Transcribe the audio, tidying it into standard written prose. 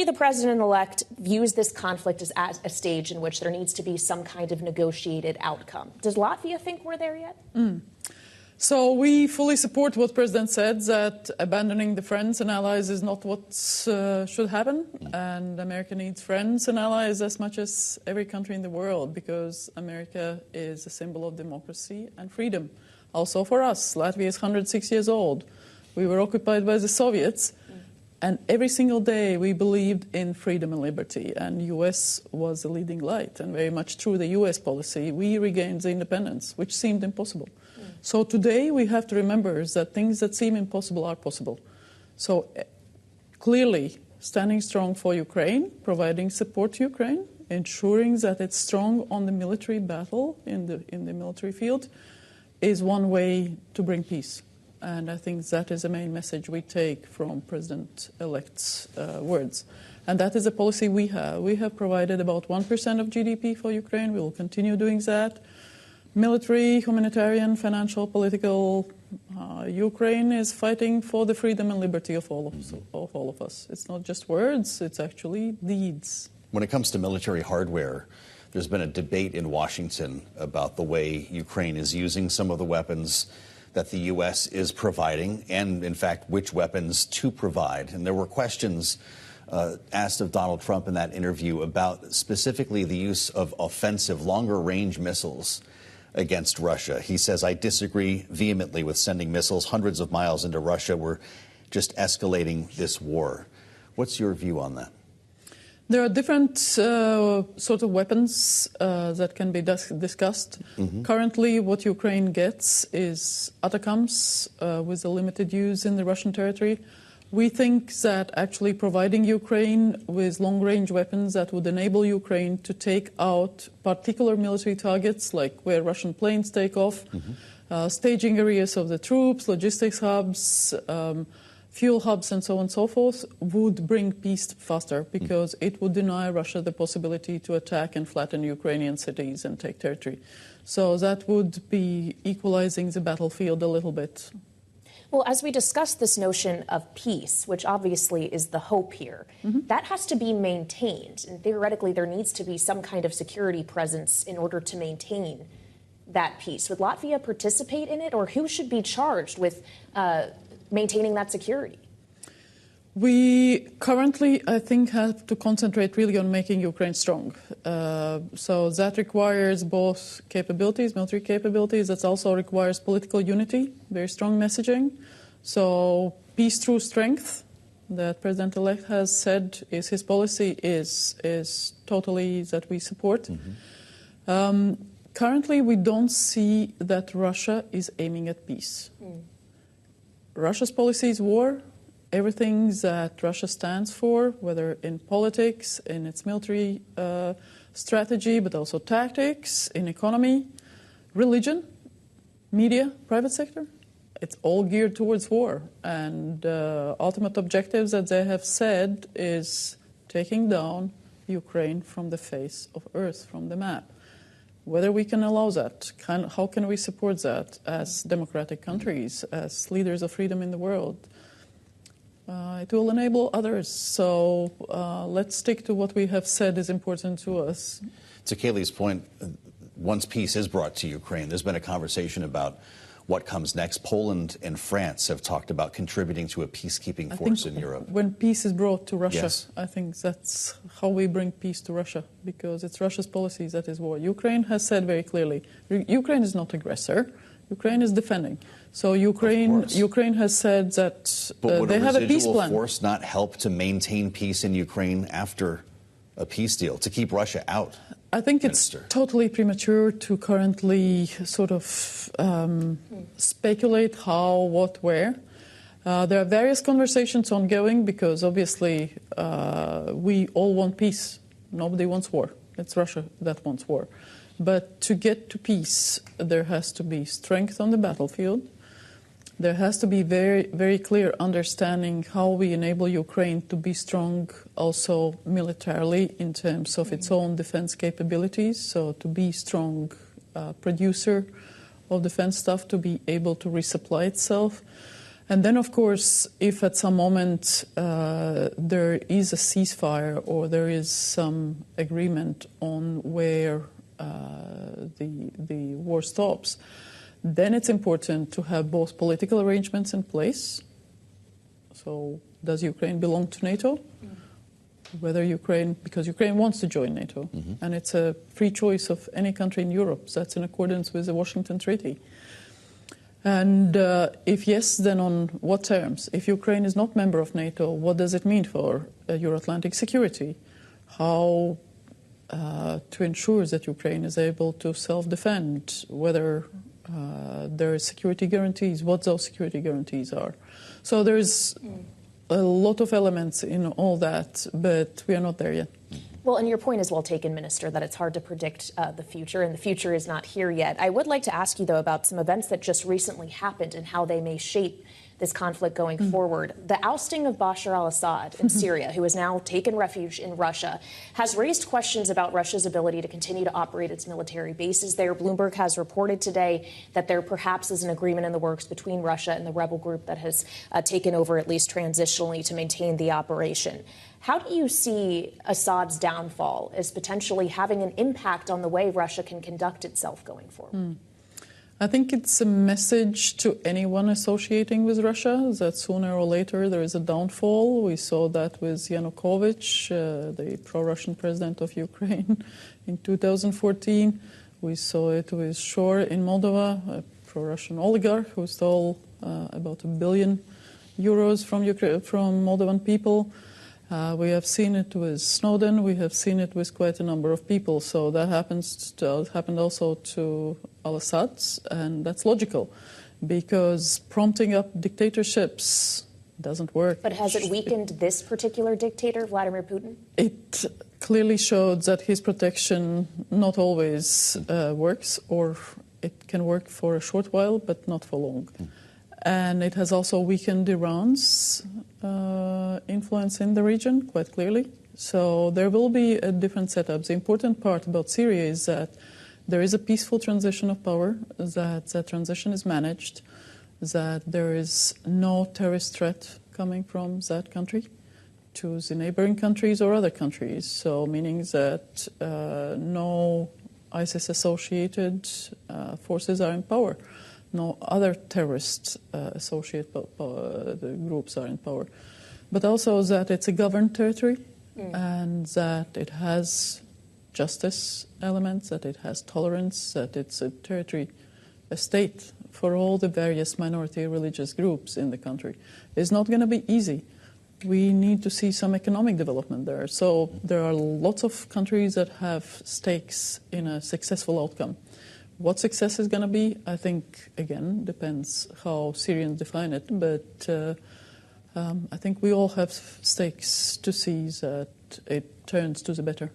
clearly, the president-elect views this conflict as a stage in which there needs to be some kind of negotiated outcome. Does Latvia think we're there yet? So we fully support what President said, that abandoning the friends and allies is not what should happen. And America needs friends and allies as much as every country in the world, because America is a symbol of democracy and freedom. Also for us, Latvia is 106 years old. We were occupied by the Soviets. And every single day we believed in freedom and liberty, and the U.S. was the leading light. And very much through the U.S. policy, we regained the independence, which seemed impossible. So today we have to remember that things that seem impossible are possible. So clearly standing strong for Ukraine, providing support to Ukraine, ensuring that it's strong on the military battle in the military field is one way to bring peace. And I think that is the main message we take from President-elect's words. And that is a policy we have. We have provided about 1% of GDP for Ukraine. We will continue doing that. Military, humanitarian, financial, political. Ukraine is fighting for the freedom and liberty of all of us. It's not just words, it's actually deeds. When it comes to military hardware, there's been a debate in Washington about the way Ukraine is using some of the weapons that the U.S. is providing, and in fact, which weapons to provide. And there were questions asked of Donald Trump in that interview about specifically the use of offensive, longer-range missiles against Russia. He says, I disagree vehemently with sending missiles hundreds of miles into Russia. We're just escalating this war. What's your view on that? There are different sort of weapons that can be discussed. Currently, what Ukraine gets is ATACMS with a limited use in the Russian territory. We think that actually providing Ukraine with long-range weapons that would enable Ukraine to take out particular military targets, like where Russian planes take off, staging areas of the troops, logistics hubs, fuel hubs, and so on and so forth, would bring peace faster, because it would deny Russia the possibility to attack and flatten Ukrainian cities and take territory. So that would be equalizing the battlefield a little bit. Well, as we discuss this notion of peace, which obviously is the hope here, that has to be maintained. And theoretically, there needs to be some kind of security presence in order to maintain that peace. Would Latvia participate in it, or who should be charged with maintaining that security? We currently, I think, have to concentrate really on making Ukraine strong. So that requires both capabilities, military capabilities. That also requires political unity, very strong messaging. So peace through strength, that President-elect has said is his policy, is totally that we support. Currently, we don't see that Russia is aiming at peace. Russia's policy is war. Everything that Russia stands for, whether in politics, in its military strategy, but also tactics, in economy, religion, media, private sector, it's all geared towards war. And ultimate objectives that they have said is taking down Ukraine from the face of Earth, from the map. Whether we can allow that, how can we support that as democratic countries, as leaders of freedom in the world? It will enable others. So let's stick to what we have said is important to us. To Kailey's point, once peace is brought to Ukraine, there's been a conversation about what comes next. Poland and France have talked about contributing to a peacekeeping force in Europe. When peace is brought to Russia, I think that's how we bring peace to Russia, because it's Russia's policies that is war. Ukraine has said very clearly, Ukraine is not aggressor. Ukraine is defending. So Ukraine has said that they have a peace plan. Would a residual force not help to maintain peace in Ukraine after a peace deal, to keep Russia out? I think it's totally premature to currently sort of speculate how, what, where. There are various conversations ongoing, because obviously we all want peace. Nobody wants war. It's Russia that wants war. But to get to peace, there has to be strength on the battlefield. There has to be very, very clear understanding how we enable Ukraine to be strong also militarily in terms of its own defense capabilities. So to be strong producer of defense stuff, to be able to resupply itself. And then, of course, if at some moment there is a ceasefire or there is some agreement on where the war stops, then it's important to have both political arrangements in place. So does Ukraine belong to NATO? Whether Ukraine, because Ukraine wants to join NATO, and it's a free choice of any country in Europe. That's in accordance with the Washington Treaty. And if yes, then on what terms? If Ukraine is not member of NATO, what does it mean for Euro-Atlantic security? How to ensure that Ukraine is able to self-defend, whether there are security guarantees, what those security guarantees are. So there's a lot of elements in all that, but we are not there yet. Well, and your point is well taken, Minister, that it's hard to predict the future, and the future is not here yet. I would like to ask you, though, about some events that just recently happened and how they may shape this conflict going forward. The ousting of Bashar al-Assad in Syria, who has now taken refuge in Russia, has raised questions about Russia's ability to continue to operate its military bases there. Bloomberg has reported today that there perhaps is an agreement in the works between Russia and the rebel group that has taken over, at least transitionally, to maintain the operation. How do you see Assad's downfall as potentially having an impact on the way Russia can conduct itself going forward? I think it's a message to anyone associating with Russia that sooner or later there is a downfall. We saw that with Yanukovych, the pro-Russian president of Ukraine, in 2014. We saw it with Shor in Moldova, a pro-Russian oligarch who stole about €1 billion from Moldovan people. We have seen it with Snowden. We have seen it with quite a number of people. So that happened also to Al-Assad, and that's logical, because prompting up dictatorships doesn't work. But has it weakened this particular dictator, Vladimir Putin? It clearly showed that his protection not always works, or it can work for a short while, but not for long. And it has also weakened Iran's influence in the region, quite clearly. So there will be a different setup. The important part about Syria is that there is a peaceful transition of power, that that transition is managed, that there is no terrorist threat coming from that country to the neighboring countries or other countries. So meaning that no ISIS-associated forces are in power. No other terrorist associated groups are in power. But also that it's a governed territory and that it has justice elements, that it has tolerance, that it's a territory, a state for all the various minority religious groups in the country. It's not going to be easy. We need to see some economic development there. So there are lots of countries that have stakes in a successful outcome. What success is going to be, I think, again, depends how Syrians define it. But I think we all have stakes to see that it turns to the better.